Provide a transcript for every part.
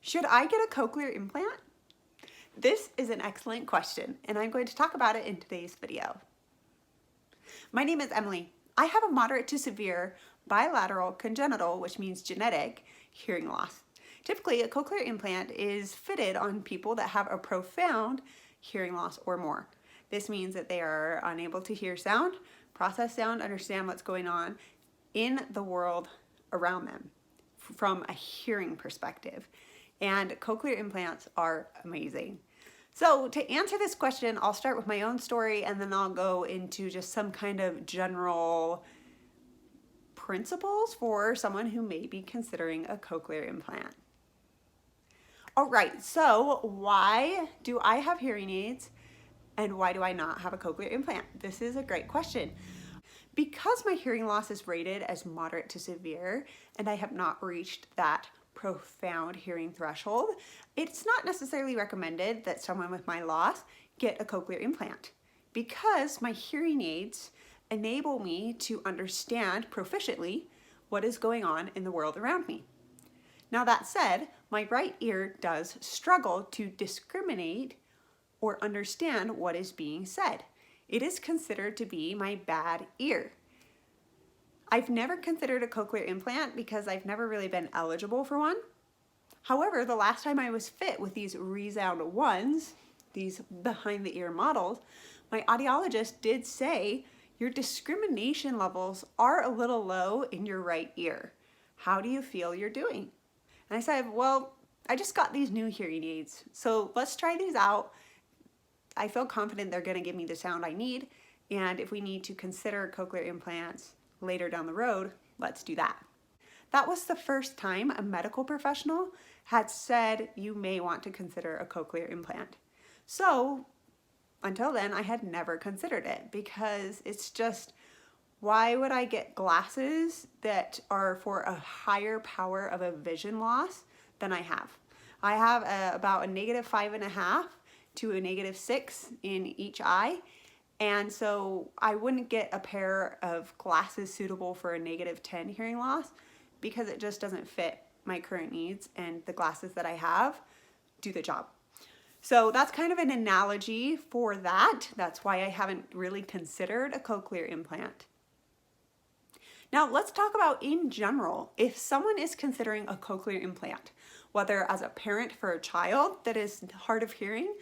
Should I get a cochlear implant? This is an excellent question, and I'm going to talk about it in today's video. My name is Emily. I have a moderate to severe bilateral congenital, which means genetic, hearing loss. Typically, a cochlear implant is fitted on people that have a profound hearing loss or more. This means that they are unable to hear sound, process sound, understand what's going on in the world around them from a hearing perspective. And cochlear implants are amazing. So to answer this question, I'll start with my own story and then I'll go into just some kind of general principles for someone who may be considering a cochlear implant. All right, so why do I have hearing aids and why do I not have a cochlear implant? This is a great question. Because my hearing loss is rated as moderate to severe and I have not reached that profound hearing threshold, it's not necessarily recommended that someone with my loss get a cochlear implant because my hearing aids enable me to understand proficiently what is going on in the world around me. Now that said, my right ear does struggle to discriminate or understand what is being said. It is considered to be my bad ear. I've never considered a cochlear implant because I've never really been eligible for one. However, the last time I was fit with these ReSound ones, these behind the ear models, my audiologist did say, your discrimination levels are a little low in your right ear. How do you feel you're doing? And I said, well, I just got these new hearing aids, so let's try these out. I feel confident they're gonna give me the sound I need, and if we need to consider cochlear implants later down the road, let's do that. That was the first time a medical professional had said you may want to consider a cochlear implant. So until then, I had never considered it because it's just, why would I get glasses that are for a higher power of a vision loss than I have? I have about a -5.5 to a -6 in each eye. And so I wouldn't get a pair of glasses suitable for a -10 hearing loss because it just doesn't fit my current needs, and the glasses that I have do the job. So that's kind of an analogy for that. That's why I haven't really considered a cochlear implant. Now let's talk about in general, if someone is considering a cochlear implant, whether as a parent for a child that is hard of hearing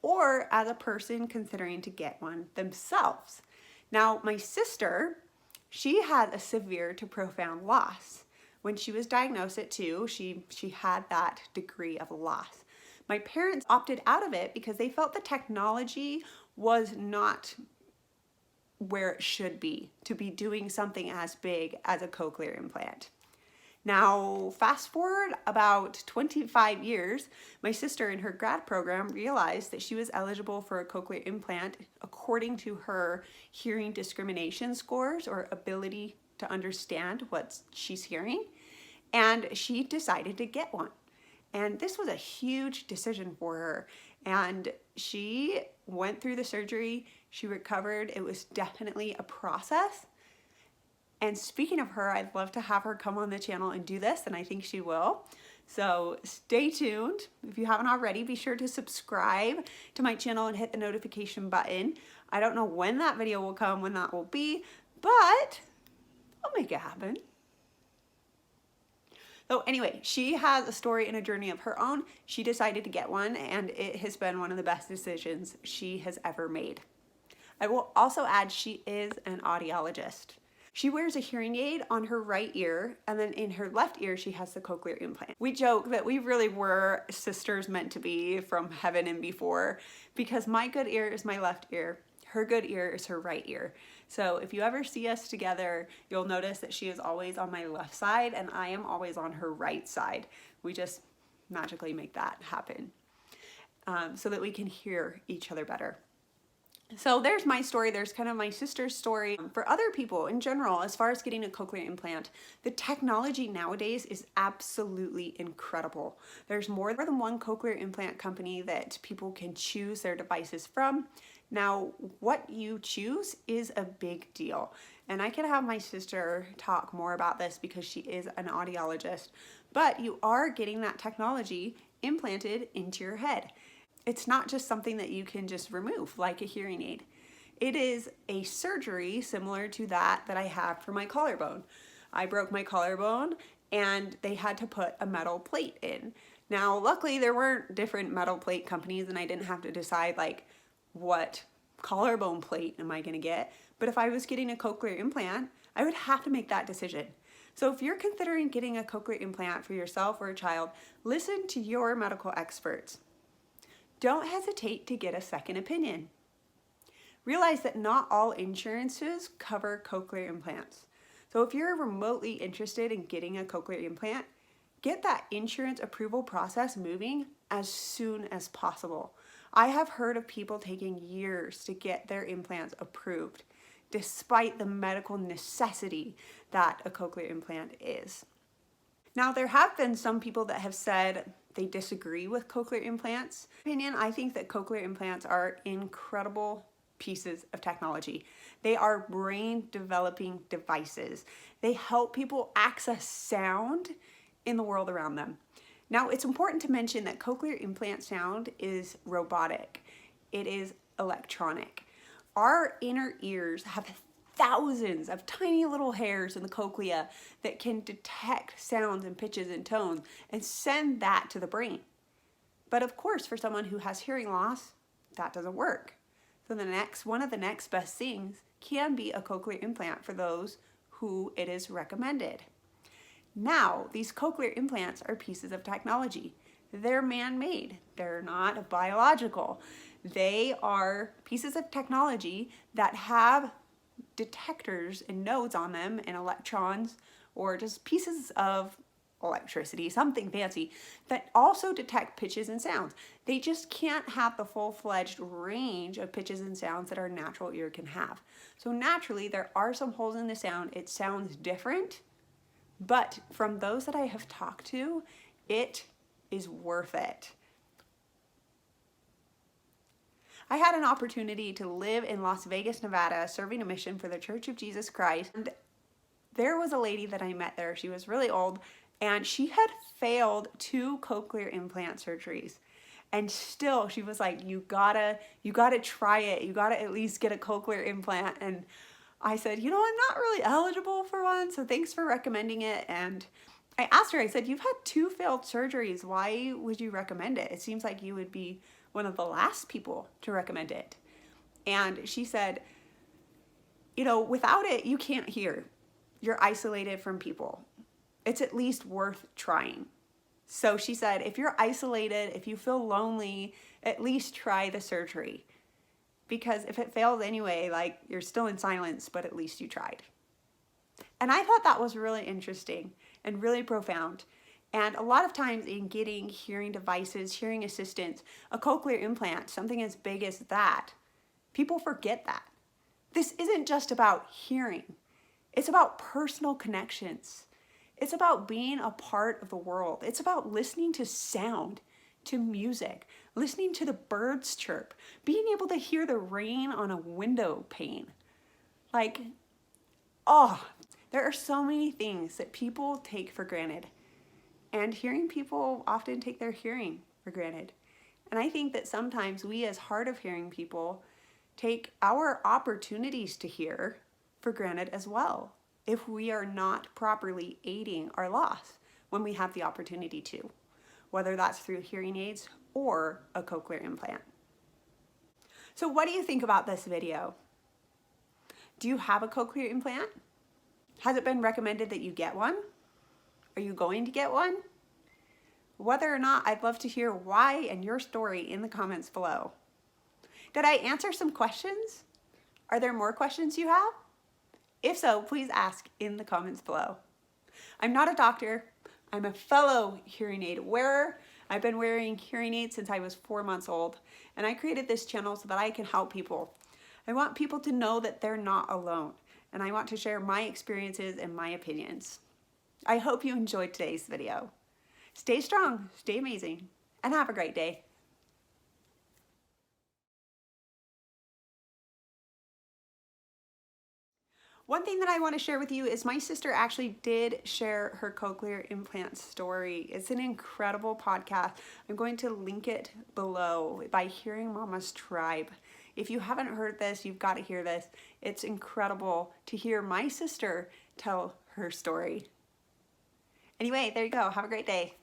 or as a person considering to get one themselves. Now, my sister, she had a severe to profound loss. When she was diagnosed at 2, she had that degree of loss. My parents opted out of it because they felt the technology was not where it should be to be doing something as big as a cochlear implant. Now, fast forward about 25 years, my sister in her grad program realized that she was eligible for a cochlear implant according to her hearing discrimination scores or ability to understand what she's hearing, and she decided to get one. And this was a huge decision for her, and she went through the surgery, she recovered. It was definitely a process. And speaking of her, I'd love to have her come on the channel and do this, and I think she will. So stay tuned. If you haven't already, be sure to subscribe to my channel and hit the notification button. I don't know when that video will come, when that will be, but I'll make it happen. So anyway, she has a story and a journey of her own. She decided to get one, and it has been one of the best decisions she has ever made. I will also add she is an audiologist. She wears a hearing aid on her right ear, and then in her left ear, she has the cochlear implant. We joke that we really were sisters meant to be from heaven and before, because my good ear is my left ear, her good ear is her right ear. So if you ever see us together, you'll notice that she is always on my left side, and I am always on her right side. We just magically make that happen so that we can hear each other better. So there's my story, there's kind of my sister's story. For other people in general, as far as getting a cochlear implant, the technology nowadays is absolutely incredible. There's more than one cochlear implant company that people can choose their devices from. Now, what you choose is a big deal. And I can have my sister talk more about this because she is an audiologist. but you are getting that technology implanted into your head. It's not just something that you can just remove like a hearing aid. It is a surgery similar to that I had for my collarbone. I broke my collarbone and they had to put a metal plate in. Now, luckily there weren't different metal plate companies and I didn't have to decide like what collarbone plate am I gonna get. But if I was getting a cochlear implant, I would have to make that decision. So if you're considering getting a cochlear implant for yourself or a child, listen to your medical experts. Don't hesitate to get a second opinion. Realize that not all insurances cover cochlear implants. So if you're remotely interested in getting a cochlear implant, get that insurance approval process moving as soon as possible. I have heard of people taking years to get their implants approved, despite the medical necessity that a cochlear implant is. Now, there have been some people that have said they disagree with cochlear implants. In my opinion, I think that cochlear implants are incredible pieces of technology. They are brain developing devices. They help people access sound in the world around them. Now, it's important to mention that cochlear implant sound is robotic. It is electronic. Our inner ears have thousands of tiny little hairs in the cochlea that can detect sounds and pitches and tones and send that to the brain. But of course, for someone who has hearing loss, that doesn't work. So one of the next best things can be a cochlear implant for those who it is recommended. Now, these cochlear implants are pieces of technology. They're man-made. They're not biological. They are pieces of technology that have detectors and nodes on them and electrons or just pieces of electricity, something fancy, that also detect pitches and sounds. They just can't have the full-fledged range of pitches and sounds that our natural ear can have. So naturally, there are some holes in the sound. It sounds different, but from those that I have talked to, it is worth it. I had an opportunity to live in Las Vegas, Nevada, serving a mission for the Church of Jesus Christ. And there was a lady that I met there. She was really old, and she had failed 2 cochlear implant surgeries. And still, she was like, you gotta try it. You gotta at least get a cochlear implant. And I said, I'm not really eligible for one, so thanks for recommending it. And I asked her, I said, you've had 2 failed surgeries. Why would you recommend it? It seems like you would be one of the last people to recommend it. And she said, without it, you can't hear. You're isolated from people. It's at least worth trying. So she said, if you're isolated, if you feel lonely, at least try the surgery. Because if it fails anyway, like you're still in silence, but at least you tried. And I thought that was really interesting and really profound. And a lot of times in getting hearing devices, hearing assistance, a cochlear implant, something as big as that, people forget that. This isn't just about hearing. It's about personal connections. It's about being a part of the world. It's about listening to sound, to music, listening to the birds chirp, being able to hear the rain on a window pane. There are so many things that people take for granted. And hearing people often take their hearing for granted. And I think that sometimes we as hard of hearing people take our opportunities to hear for granted as well, if we are not properly aiding our loss when we have the opportunity to, whether that's through hearing aids or a cochlear implant. So what do you think about this video? Do you have a cochlear implant? Has it been recommended that you get one? Are you going to get one? Whether or not, I'd love to hear why and your story in the comments below. Did I answer some questions? Are there more questions you have? If so, please ask in the comments below. I'm not a doctor. I'm a fellow hearing aid wearer. I've been wearing hearing aids since I was 4 months old, and I created this channel so that I can help people. I want people to know that they're not alone, and I want to share my experiences and my opinions. I hope you enjoyed today's video. Stay strong, stay amazing, and have a great day. One thing that I want to share with you is my sister actually did share her cochlear implant story. It's an incredible podcast. I'm going to link it below by Hearing Mama's Tribe. If you haven't heard this, you've got to hear this. It's incredible to hear my sister tell her story. Anyway, there you go. Have a great day.